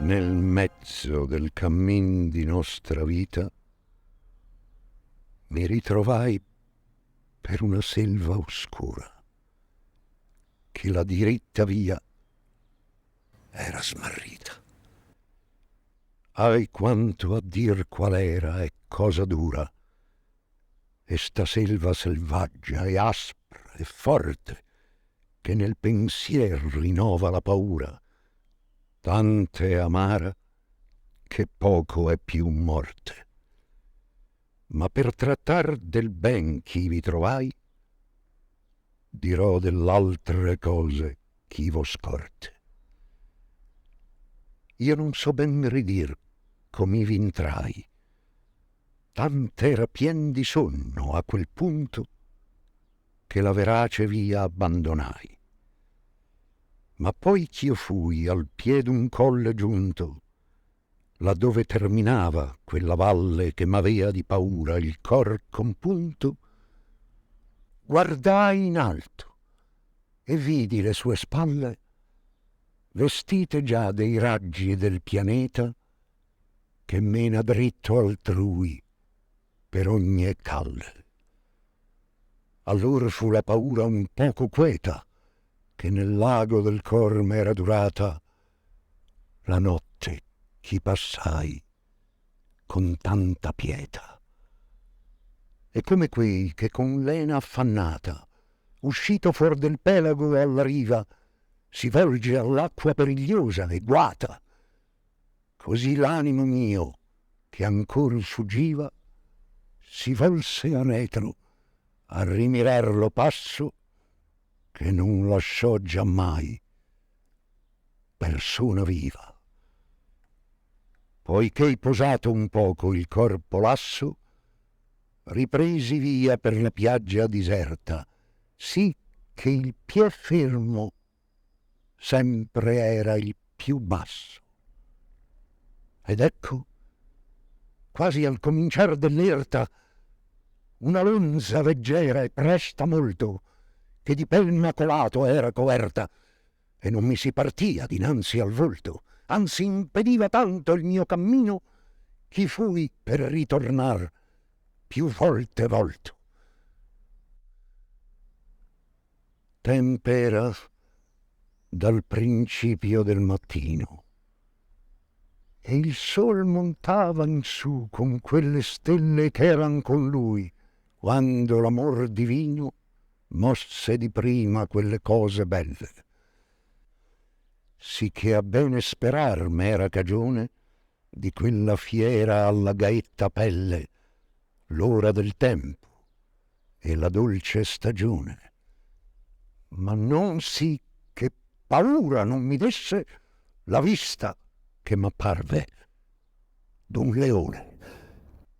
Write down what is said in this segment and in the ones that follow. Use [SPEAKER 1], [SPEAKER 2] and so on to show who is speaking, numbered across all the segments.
[SPEAKER 1] Nel mezzo del cammin di nostra vita mi ritrovai per una selva oscura, che la diritta via era smarrita. Ai quanto a dir qual era e cosa dura, e sta selva selvaggia e aspra e forte, che nel pensier rinnova la paura, tante amara che poco è più morte. Ma per trattar del ben ch'ivi trovai, dirò dell'altre cose ch'ivo scorte. Io non so ben ridir com'ivi intrai, tant'era pien di sonno a quel punto che la verace via abbandonai. Ma poi ch'io fui al piè d'un colle giunto, laddove terminava quella valle che m'avea di paura il cor compunto, guardai in alto e vidi le sue spalle vestite già dei raggi del pianeta che mena dritto altrui per ogni calle. Allor fu la paura un poco queta che nel lago del cor m'era durata la notte ch'i passai con tanta pietà. E come quei che con lena affannata, uscito fuor del pelago e alla riva, si volge all'acqua perigliosa e guata, così l'animo mio, che ancor fuggiva, si volse a retro a rimirer lo passo che non lasciò giammai persona viva. Poiché posato un poco il corpo lasso, ripresi via per la piaggia diserta, sì che il pie fermo sempre era il più basso. Ed ecco, quasi al cominciar dell'erta, una lonza leggera e presta molto, che di pel macolato era coerta, e non mi si partia dinanzi al volto, anzi impediva tanto il mio cammino, ch'i fui per ritornar più volte volto. Tempera dal principio del mattino, e il sol montava in su con quelle stelle ch'eran con lui, quando l'amor divino mosse di prima quelle cose belle. Sì che a bene sperar m'era cagione di quella fiera alla gaetta pelle, l'ora del tempo e la dolce stagione. Ma non sì che paura non mi desse la vista che m'apparve d'un leone.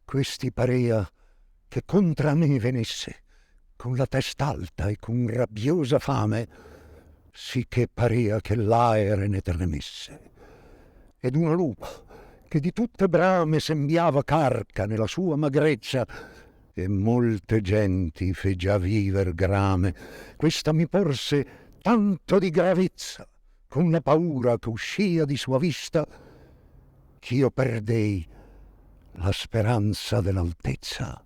[SPEAKER 1] Questi parea che contra me venisse, con la testa alta e con rabbiosa fame, sì che parea che l'aere ne tremesse. Ed una lupa che di tutte brame sembiava carca nella sua magrezza, e molte genti fe già viver grame, questa mi porse tanto di gravezza con la paura che uscia di sua vista, ch'io perdei la speranza dell'altezza.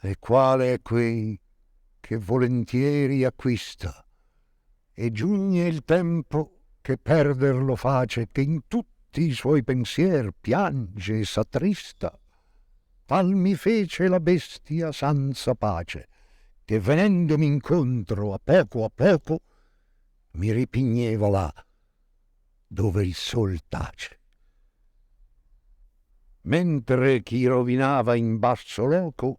[SPEAKER 1] E quale è quei che volentieri acquista, e giugne il tempo che perder lo face, che in tutti i suoi pensier piange e s'attrista, tal mi fece la bestia senza pace, che venendomi incontro a poco mi ripigneva là dove il sol tace. Mentre chi rovinava in basso loco,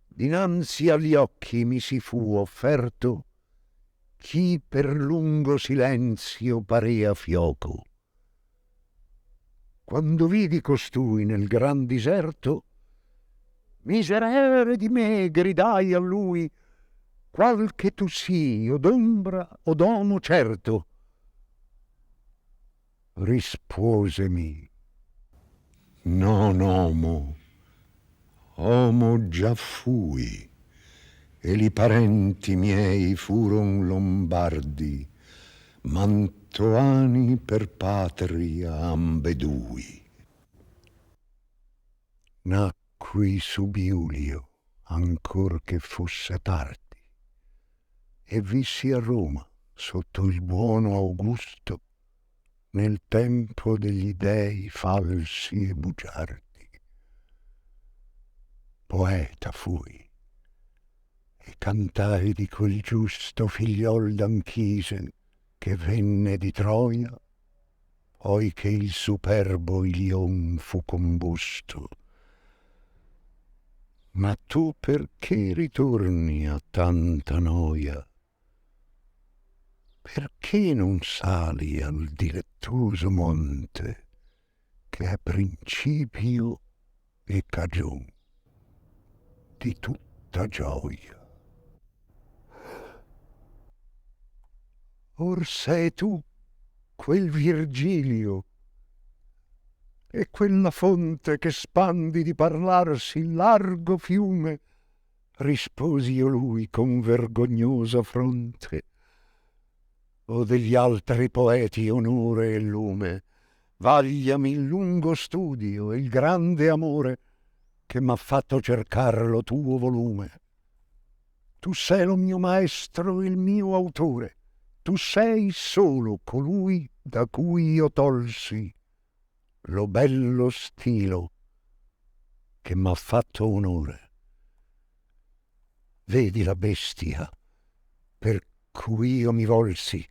[SPEAKER 1] dinanzi agli occhi mi si fu offerto chi per lungo silenzio parea fioco. Quando vidi costui nel gran diserto, miserere di me, gridai a lui, qual che tu sii, o d'ombra o d'uomo certo. Rispuosemi: non omo, omo già fui, e li parenti miei furon lombardi, Mantovani per patria ambedui. Nacqui sub Iulio, ancor che fosse tardi, e vissi a Roma sotto il buono Augusto, nel tempo degli dei falsi e bugiardi. Poeta fui, e cantai di quel giusto figliol d'Anchise che venne di Troia, poi che il superbo Ilion fu combusto. Ma tu perché ritorni a tanta noia? Perché non sali al dilettoso monte che è principio e cagion di tutta gioia? Or sei tu quel Virgilio e quella fonte che spandi di parlarsi largo fiume, risposi io lui con vergognosa fronte. O degli altri poeti onore e lume, vagliami il lungo studio e il grande amore che m'ha fatto cercar lo tuo volume. Tu sei lo mio maestro, il mio autore, tu sei solo colui da cui io tolsi lo bello stilo che m'ha fatto onore. Vedi la bestia per cui io mi volsi,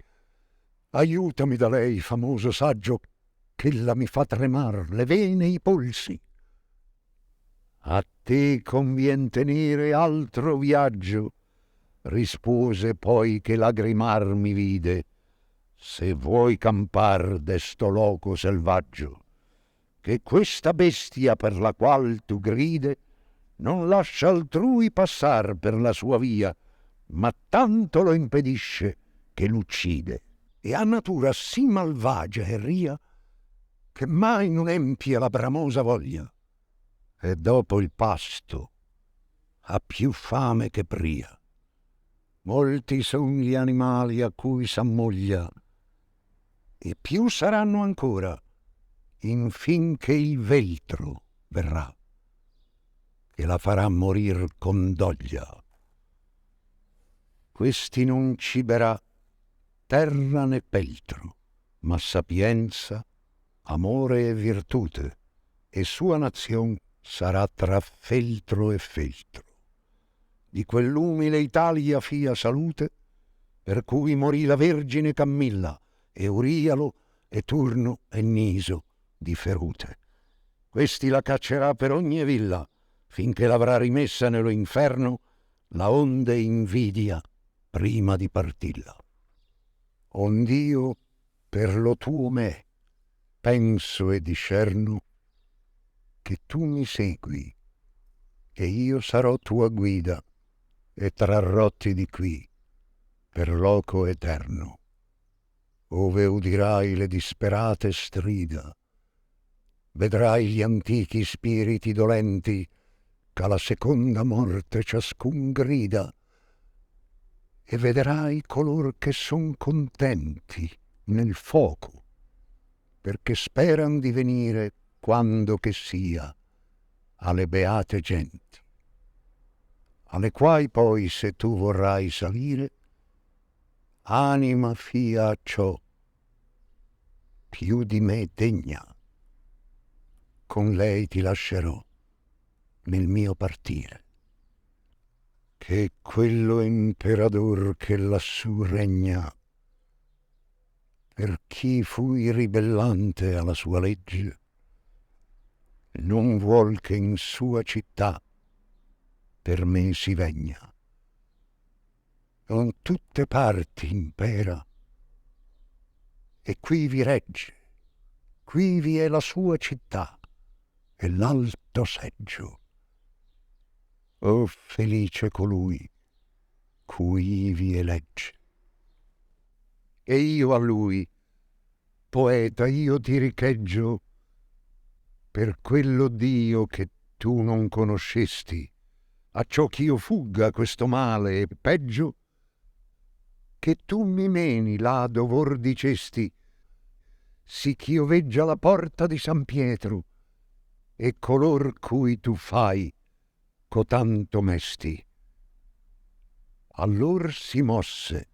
[SPEAKER 1] aiutami da lei, famoso saggio, ch'ella mi fa tremar le vene e i polsi. A te convien tenere altro viaggio, rispose poi che lagrimar mi vide, se vuoi campar desto loco selvaggio, che questa bestia per la qual tu gride non lascia altrui passar per la sua via, ma tanto lo impedisce che l'uccide, e ha natura sì malvagia e ria che mai non empie la bramosa voglia, e dopo il pasto ha più fame che pria. Molti son gli animali a cui s'ammoglia, e più saranno ancora infin che il veltro verrà, che la farà morir con doglia. Questi non ciberà terra né peltro, ma sapienza, amore e virtute, e sua nazion sarà tra feltro e feltro. Di quell'umile Italia fia salute, per cui morì la Vergine Camilla, e Urialo, e Turno, e Niso di Ferute. Questi la caccerà per ogni villa, finché l'avrà rimessa nello inferno, la onde invidia prima di partilla. Ond'io per lo tuo me penso e discerno che tu mi segui, e io sarò tua guida, e trarrotti di qui per loco eterno, ove udirai le disperate strida, vedrai gli antichi spiriti dolenti ch'alla seconda morte ciascun grida, e vedrai color che son contenti nel foco, perché speran di venire quando che sia alle beate genti, alle quai poi se tu vorrai salire, anima fia a ciò più di me degna, con lei ti lascerò nel mio partire, che quello imperador che lassù regna, per chi fui ribellante alla sua legge, non vuol che in sua città per me si vegna. Con tutte parti impera, e qui vi regge, qui vi è la sua città e l'alto seggio. O felice colui cui vi elegge. E io a lui, poeta, io ti richeggio per quello Dio che tu non conoscesti, acciò ch'io fugga questo male e peggio, che tu mi meni là dov'or dicesti, sì ch'io veggia la porta di San Pietro, e color cui tu fai cotanto mesti. Allor si mosse,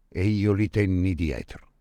[SPEAKER 1] e io li tenni dietro.